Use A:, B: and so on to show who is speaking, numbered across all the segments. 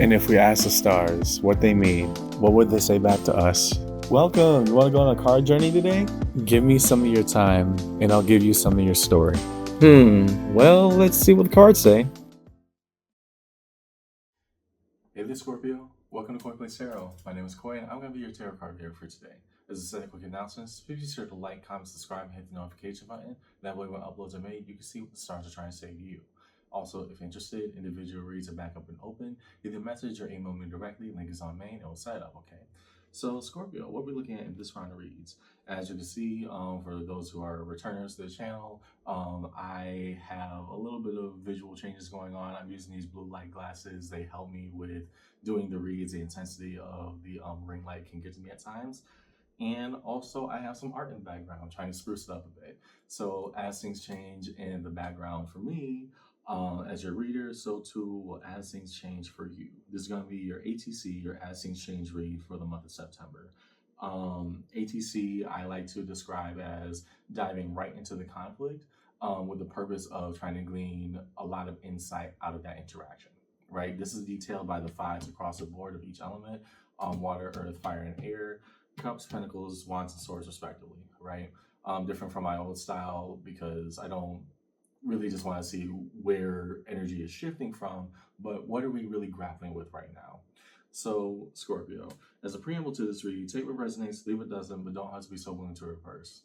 A: And if we ask the stars what they mean, what would they say back to us? Welcome! You want to go on a card journey today? Give me some of your time, and I'll give you some of your story. Well, let's see what the cards say.
B: Hey there, Scorpio. Welcome to Coin Place Tarot. My name is Coy, and I'm going to be your tarot card reader for today. As a set of quick announcements, please be sure to like, comment, subscribe, and hit the notification button. That way, when uploads are made, you can see what the stars are trying to say to you. Also, if interested, individual reads are back up and open. Either message or email me directly. Link is on main, and we'll set up, okay? So, Scorpio, what we're looking at in this round of reads. As you can see, for those who are returners to the channel, I have a little bit of visual changes going on. I'm using these blue light glasses. They help me with doing the reads. The intensity of the ring light can get to me at times. And also, I have some art in the background, trying to spruce it up a bit. So as things change in the background for me, as your reader, so too will as things change for you. This is going to be your ATC, your as things change read for the month of September. ATC, I like to describe as diving right into the conflict with the purpose of trying to glean a lot of insight out of that interaction, right? This is detailed by the fives across the board of each element, water, earth, fire, and air, cups, pentacles, wands, and swords, respectively, right? Different from my old style because I don't really just want to see where energy is shifting from, but what are we really grappling with right now? So, Scorpio, as a preamble to this read, take what resonates, leave what doesn't, but don't have to be so willing to reverse.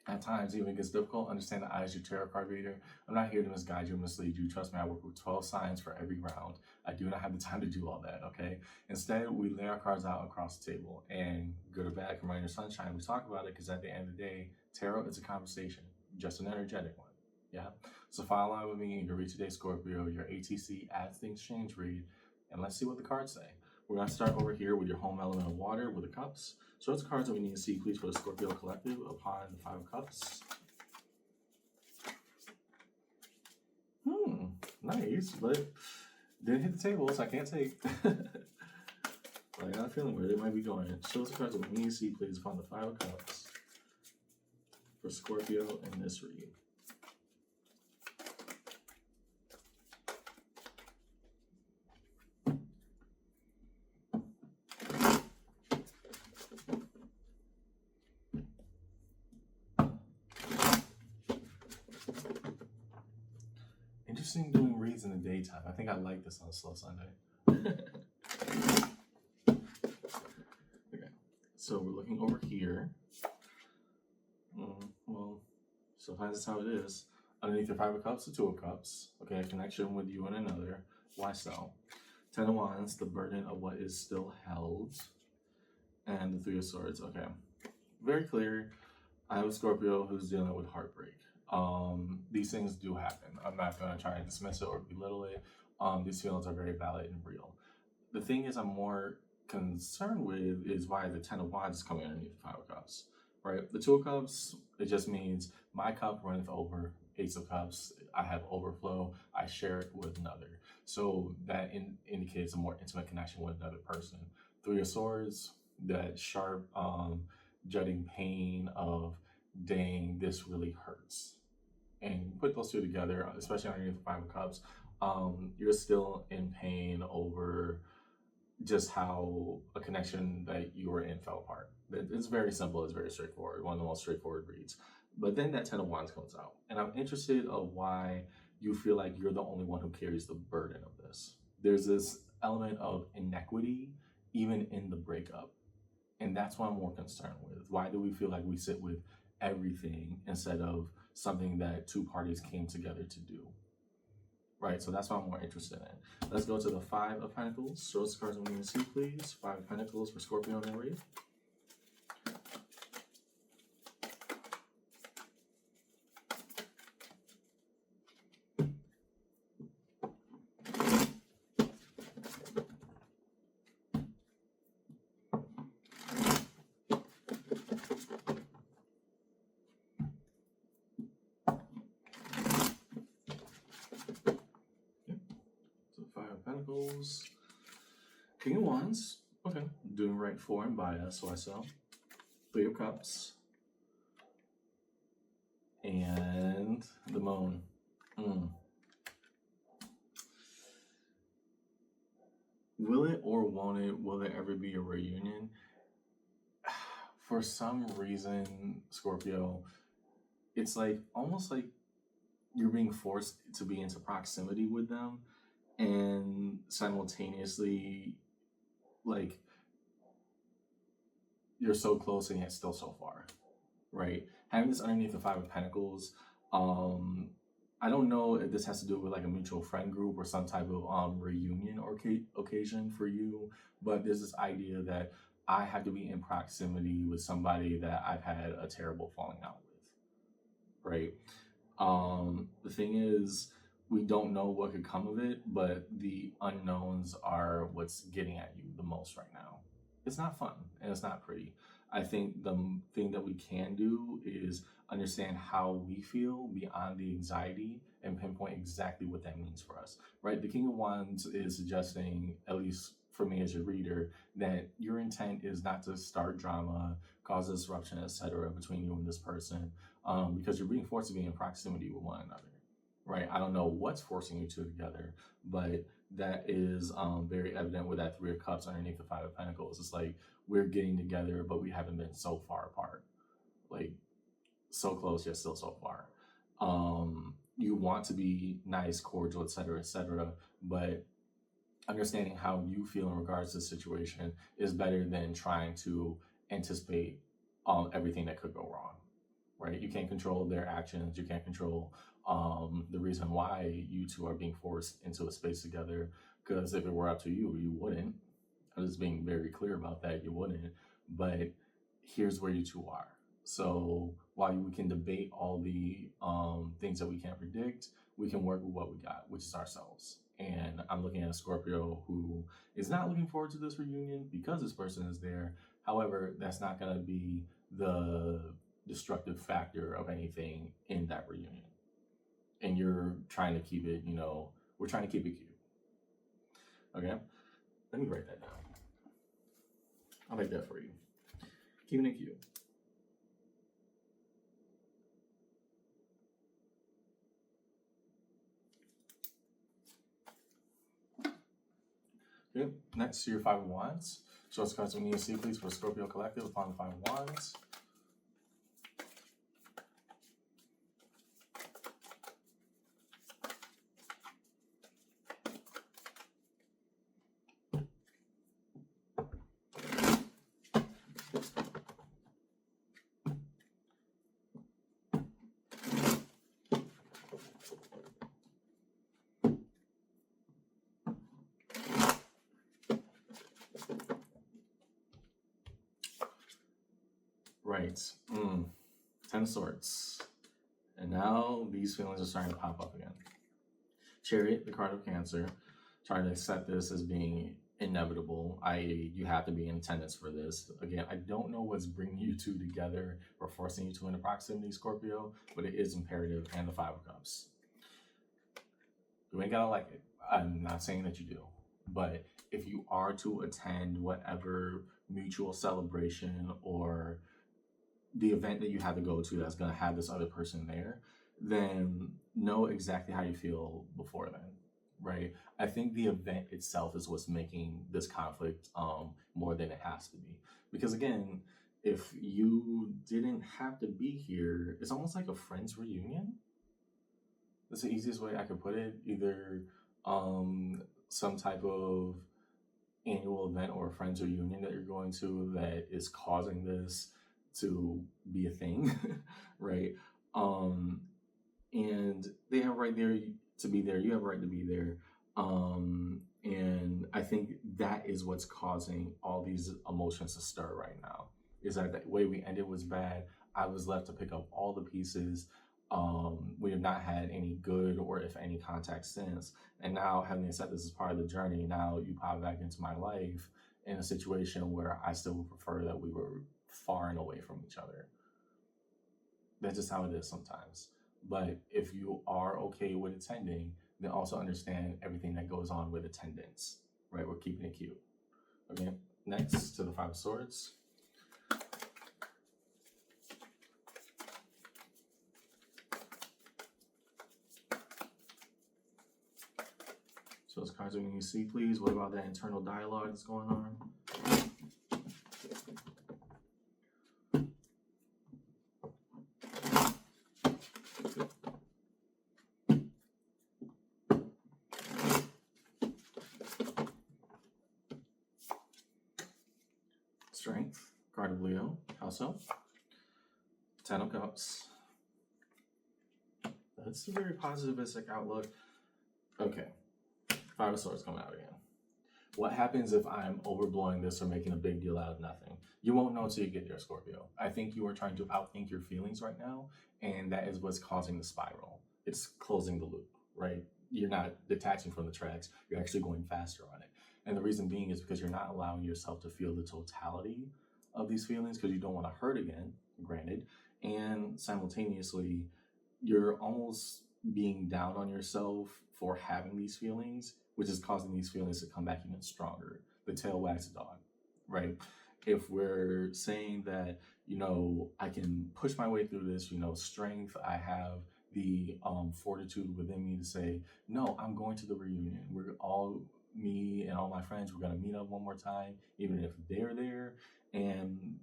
B: At times, even it gets difficult, understand that I, as your tarot card reader, I'm not here to misguide you or mislead you. Trust me, I work with 12 signs for every round. I do not have the time to do all that, okay? Instead, we lay our cards out across the table. And good or bad, come rain or sunshine, we talk about it because at the end of the day, tarot is a conversation, just an energetic one. Yeah? So follow along with me and your read today, Scorpio, your ATC as things change read, and let's see what the cards say. We're going to start over here with your home element of water with the cups. So what's the cards that we need to see, please, for the Scorpio collective upon the Five of Cups? Nice, but didn't hit the table, so I can't take. But I got a feeling where they might be going. Show us the cards that we need to see, please, upon the Five of Cups for Scorpio in this read. Interesting doing reads in the daytime. I think I like this on a slow Sunday. Okay, so we're looking over here. Well, sometimes that's how it is. Underneath your Five of Cups, the Two of Cups. Okay, a connection with you and another. Why so? Ten of Wands, the burden of what is still held. And the Three of Swords. Okay, very clear. I have a Scorpio who's dealing with heartbreak. These things do happen. I'm not going to try and dismiss it or belittle it. These feelings are very valid and real. The thing is, I'm more concerned with is why the Ten of Wands is coming underneath the Five of Cups, right? The Two of Cups, it just means my cup runneth over. Ace of Cups, I have overflow. I share it with another. So that indicates a more intimate connection with another person. Three of Swords, that sharp, jutting pain of, dang, this really hurts. And put those two together, especially underneath the Five of Cups, you're still in pain over just how a connection that you were in fell apart. It's very simple. It's very straightforward. One of the most straightforward reads. But then that Ten of Wands comes out. And I'm interested of why you feel like you're the only one who carries the burden of this. There's this element of inequity even in the breakup. And that's what I'm more concerned with. Why do we feel like we sit with everything instead of something that two parties came together to do? Right, so that's what I'm more interested in. Let's go to the Five of Pentacles. Show us the cards we need to see, please. Five of Pentacles for Scorpio and read. Pentacles, King of Wands, okay, doing right for and by us, so I saw. Three of Cups, and the Moon. Will it or won't it? Will there ever be a reunion? For some reason, Scorpio, it's like almost like you're being forced to be into proximity with them, and simultaneously, like, you're so close and yet still so far, right? Having this underneath the Five of Pentacles, um, I don't know if this has to do with like a mutual friend group or some type of reunion or occasion for you, but there's this idea that I have to be in proximity with somebody that I've had a terrible falling out with, right? The thing is, we don't know what could come of it, but the unknowns are what's getting at you the most right now. It's not fun and it's not pretty. I think the thing that we can do is understand how we feel beyond the anxiety and pinpoint exactly what that means for us, right? The King of Wands is suggesting, at least for me as your reader, that your intent is not to start drama, cause disruption, etc., between you and this person, because you're being forced to be in proximity with one another, right? I don't know what's forcing you two together, but that is very evident with that Three of Cups underneath the Five of Pentacles. It's like we're getting together, but we haven't been so far apart, like so close yet still so far. You want to be nice, cordial, etc., but understanding how you feel in regards to the situation is better than trying to anticipate everything that could go wrong, right? You can't control their actions. You can't control the reason why you two are being forced into a space together. Because if it were up to you, you wouldn't. I'm just being very clear about that. You wouldn't. But here's where you two are. So while we can debate all the things that we can't predict, we can work with what we got, which is ourselves. And I'm looking at a Scorpio who is not looking forward to this reunion because this person is there. However, that's not going to be the destructive factor of anything in that reunion. And you're trying to keep it, we're trying to keep it cute. Okay? Let me write that down. I'll make that for you. Keeping it cute. Okay, next to your Five of Wands. Show us cards we need to see, please, for Scorpio Collective upon the Five of Wands. Right. Ten of Swords. And now these feelings are starting to pop up again. Chariot, the card of Cancer, trying to accept this as being inevitable, i.e. you have to be in attendance for this. Again, I don't know what's bringing you two together or forcing you two into proximity, Scorpio, but it is imperative, and the Five of Cups. You ain't gotta like it. I'm not saying that you do. But if you are to attend whatever mutual celebration or the event that you have to go to that's going to have this other person there, then know exactly how you feel before then, right? I think the event itself is what's making this conflict more than it has to be. Because again, if you didn't have to be here, it's almost like a friends reunion. That's the easiest way I could put it. Either some type of annual event or a friends reunion that you're going to that is causing this to be a thing, right? And they have right there to be there. You have a right to be there. And I think that is what's causing all these emotions to stir right now. Is that the way we ended was bad. I was left to pick up all the pieces. We have not had any good or if any contact since. And now having accepted this as part of the journey, now you pop back into my life in a situation where I still would prefer that we were far and away from each other. That's just how it is sometimes. But if you are okay with attending, then also understand everything that goes on with attendance, right? We're keeping it cute. Okay, next to the Five of Swords. Show us cards when you see, please. What about that internal dialogue that's going on? Strength, card of Leo. How so? 10 of Cups. That's a very positivistic outlook. Okay. 5 of Swords coming out again. What happens if I'm overblowing this or making a big deal out of nothing? You won't know until you get there, Scorpio. I think you are trying to outthink your feelings right now, and that is what's causing the spiral. It's closing the loop, right? You're not detaching from the tracks. You're actually going faster on it. And the reason being is because you're not allowing yourself to feel the totality of these feelings because you don't want to hurt again, granted. And simultaneously, you're almost being down on yourself for having these feelings, which is causing these feelings to come back even stronger. The tail wags the dog, right? If we're saying that, I can push my way through this, strength, I have the fortitude within me to say, no, I'm going to the reunion. We're all, me and all my friends, we're going to meet up one more time, even if they're there. And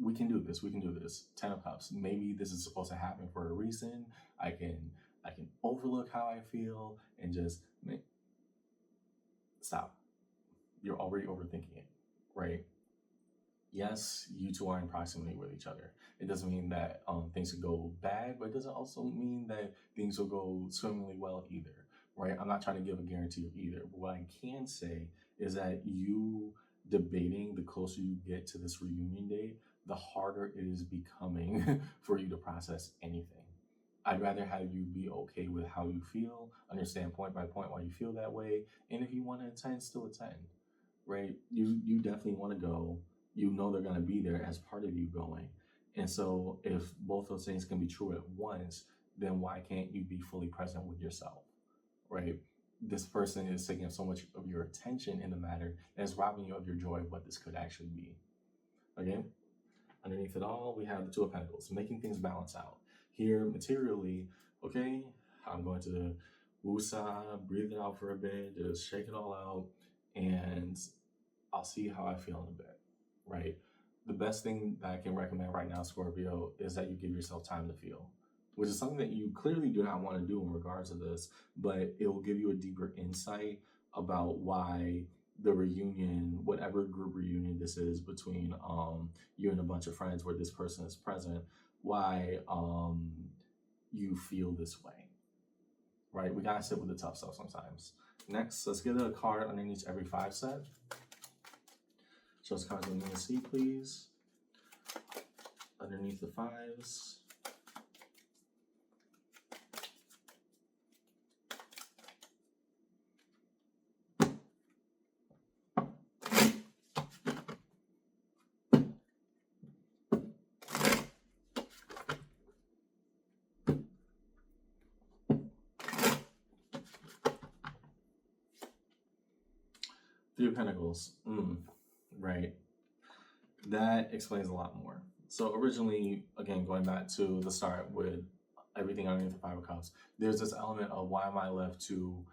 B: we can do this. We can do this. 10 of Cups. Maybe this is supposed to happen for a reason. I can overlook how I feel and just stop. You're already overthinking it, right? Yes, you two are in proximity with each other. It doesn't mean that things will go bad, but it doesn't also mean that things will go swimmingly well either, right? I'm not trying to give a guarantee of either, but what I can say is that you debating, the closer you get to this reunion date, the harder it is becoming for you to process anything. I'd rather have you be okay with how you feel, understand point by point why you feel that way, and if you want to attend, still attend, right? You definitely want to go. You know they're going to be there as part of you going. And so if both those things can be true at once, then why can't you be fully present with yourself, right? This person is taking up so much of your attention in the matter and is robbing you of your joy of what this could actually be. Okay? Underneath it all, we have the Two of Pentacles, making things balance out. Here, materially, okay, I'm going to woosah, breathe it out for a bit, just shake it all out, and I'll see how I feel in a bit, right? The best thing that I can recommend right now, Scorpio, is that you give yourself time to feel, which is something that you clearly do not want to do in regards to this, but it will give you a deeper insight about why the reunion, whatever group reunion this is between you and a bunch of friends where this person is present, why you feel this way, right? We gotta sit with the tough stuff sometimes. Next, let's get a card underneath every 5 set. Show us cards we need to see, please. Underneath the 5s. Three of Pentacles. Right. That explains a lot more. So originally, again, going back to the start with everything underneath the 5 of Cups, there's this element of why am I left to,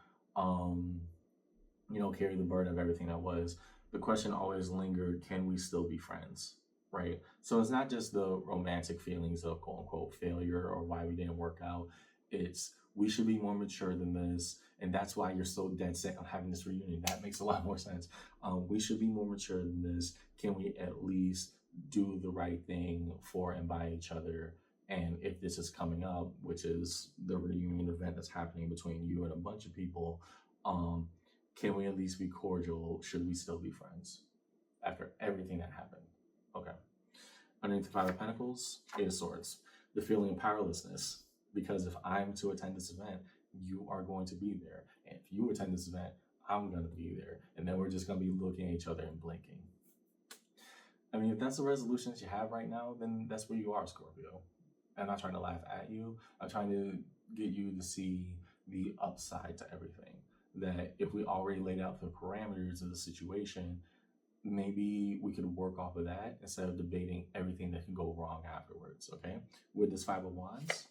B: carry the burden of everything that was. The question always lingered, can we still be friends? Right. So it's not just the romantic feelings of quote unquote failure or why we didn't work out. It's we should be more mature than this. And that's why you're so dead set on having this reunion. That makes a lot more sense. We should be more mature than this. Can we at least do the right thing for and by each other? And if this is coming up, which is the reunion event that's happening between you and a bunch of people, can we at least be cordial? Should we still be friends after everything that happened? Okay. Underneath the 5 of Pentacles, 8 of Swords. The feeling of powerlessness. Because if I'm to attend this event, you are going to be there. And if you attend this event, I'm going to be there. And then we're just going to be looking at each other and blinking. I mean, if that's the resolution that you have right now, then that's where you are, Scorpio. I'm not trying to laugh at you. I'm trying to get you to see the upside to everything. That if we already laid out the parameters of the situation, maybe we could work off of that instead of debating everything that can go wrong afterwards, okay? With this 5 of Wands,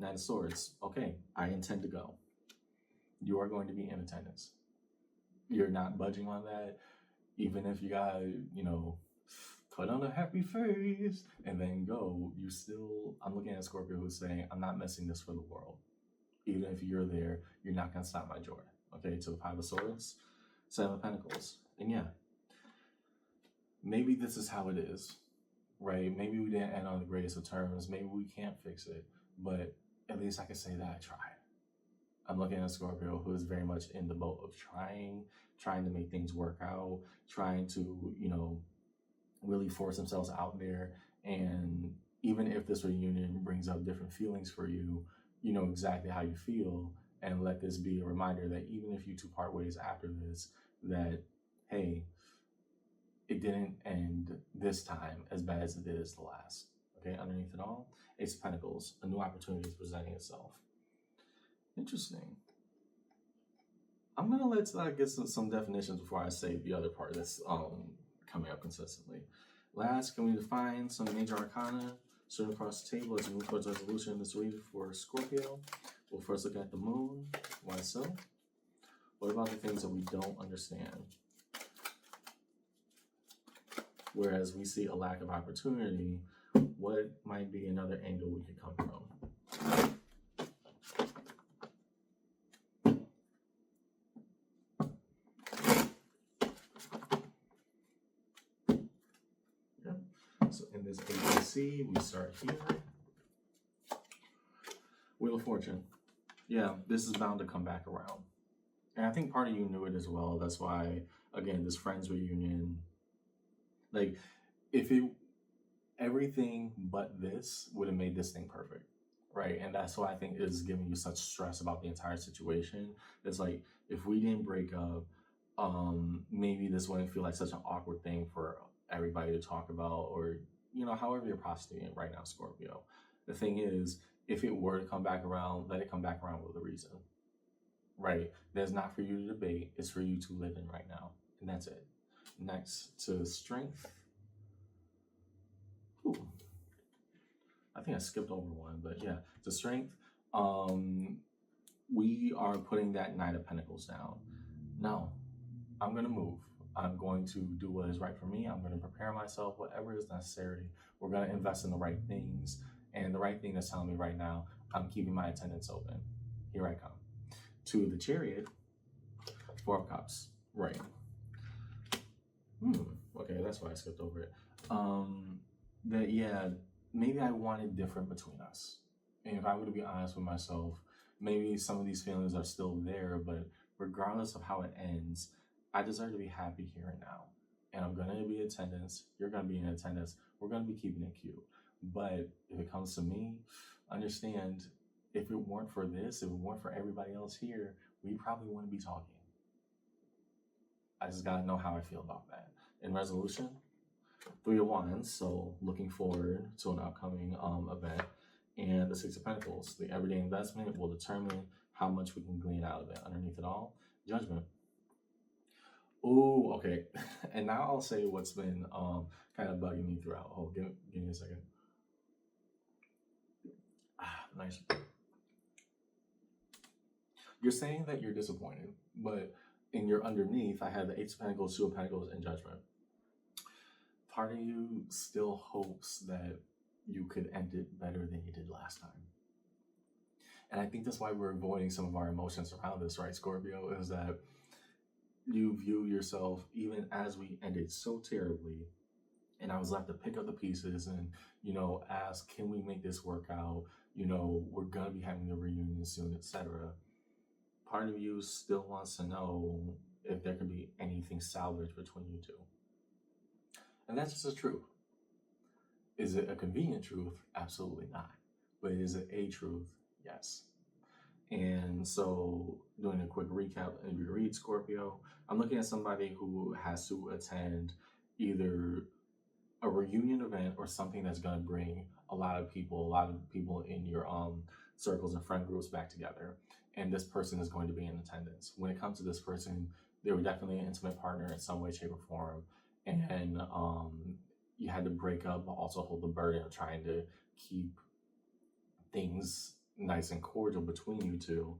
B: 9 of Swords, okay, I intend to go. You are going to be in attendance. you're not budging on that, even if you got, put on a happy face and then go, you still, I'm looking at Scorpio who's saying, I'm not missing this for the world. Even if you're there, you're not going to stop my joy. Okay, to the Five of Swords, Seven of Pentacles. And yeah, maybe this is how it is, right? Maybe we didn't end on the greatest of terms. Maybe we can't fix it, but at least I can say that I tried. I'm looking at Scorpio who is very much in the boat of trying to make things work out, trying to, really force themselves out there. And even if this reunion brings up different feelings for you, you know exactly how you feel. And let this be a reminder that even if you two part ways after this, that, hey, it didn't end this time as bad as it did as the last. Okay, underneath it all, Ace of Pentacles, a new opportunity is presenting itself. Interesting. I'm gonna let get some definitions before I say the other part that's coming up consistently. Last, can we define some major arcana sitting across the table as we move towards resolution in this reading for Scorpio? We'll first look at the moon. Why so? What about the things that we don't understand? Whereas we see a lack of opportunity, what might be another angle we could come from? So in this ABC, we start here. Wheel of Fortune. Yeah, this is bound to come back around. And I think part of you knew it as well. That's why, again, this Friends reunion, like, if it, everything but this would have made this thing perfect, right? And that's why I think is giving you such stress about the entire situation. It's like, if we didn't break up, maybe this wouldn't feel like such an awkward thing for everybody to talk about, or however you're processing it right now, Scorpio. The thing is, if it were to come back around, let it come back around with a reason, right? That's not for you to debate, it's for you to live in right now, and that's it. Next to Strength. Ooh. I think I skipped over one, but yeah, to Strength. We are putting that Knight of Pentacles down. No, I'm gonna move. I'm going to do what is right for me. I'm going to prepare myself, whatever is necessary. We're going to invest in the right things. And the right thing is telling me right now, I'm keeping my attendance open. Here I come. To the Chariot, Four of Cups. Right. Okay, that's why I skipped over it. Yeah, maybe I wanted different between us. And if I were to be honest with myself, maybe some of these feelings are still there, but regardless of how it ends, I deserve to be happy here and now. And I'm going to be in attendance. You're going to be in attendance. We're going to be keeping it cute. But if it comes to me, understand, if it weren't for this, if it weren't for everybody else here, we probably wouldn't be talking. I just got to know how I feel about that. In resolution, Three of Wands. So looking forward to an upcoming event. And the Six of Pentacles. The everyday investment will determine how much we can glean out of it. Underneath it all, Judgment. Oh, okay. And now I'll say what's been kind of bugging me throughout. Oh, give me a second. Nice. You're saying that you're disappointed, but in your underneath, I had the Eight of Pentacles, Two of Pentacles, and Judgment. Part of you still hopes that you could end it better than you did last time. And I think that's why we're avoiding some of our emotions around this, right, Scorpio, is that you view yourself, even as we ended so terribly, and I was left to pick up the pieces and, ask, can we make this work out? We're going to be having a reunion soon, etc. Part of you still wants to know if there could be anything salvaged between you two. And that's just the truth. Is it a convenient truth? Absolutely not. But is it a truth? Yes. And so, doing a quick recap, and you read Scorpio, I'm looking at somebody who has to attend either a reunion event or something that's going to bring a lot of people in your circles and friend groups back together. And this person is going to be in attendance. When it comes to this person, they were definitely an intimate partner in some way, shape, or form. And you had to break up, but also hold the burden of trying to keep things nice and cordial between you two.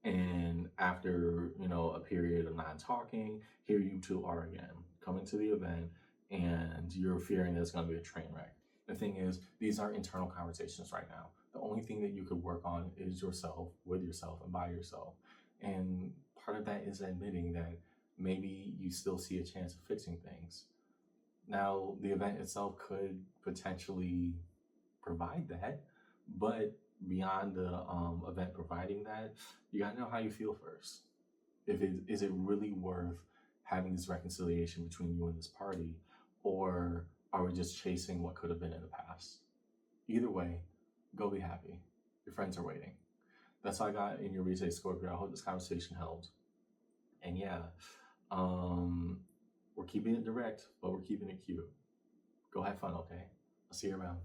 B: And after, a period of not talking, here you two are again, coming to the event, and you're fearing there's going to be a train wreck. The thing is, these are internal conversations right now. The only thing that you could work on is yourself, with yourself, and by yourself. And part of that is admitting that maybe you still see a chance of fixing things. Now, the event itself could potentially provide that, but beyond the event providing that, you gotta know how you feel first. If it is it really worth having this reconciliation between you and this party, or are we just chasing what could have been in the past? Either way, go be happy. Your friends are waiting. That's all I got in your read Scorpio. I hope this conversation helped. And yeah, we're keeping it direct, but we're keeping it cute. Go have fun, okay? I'll see you around.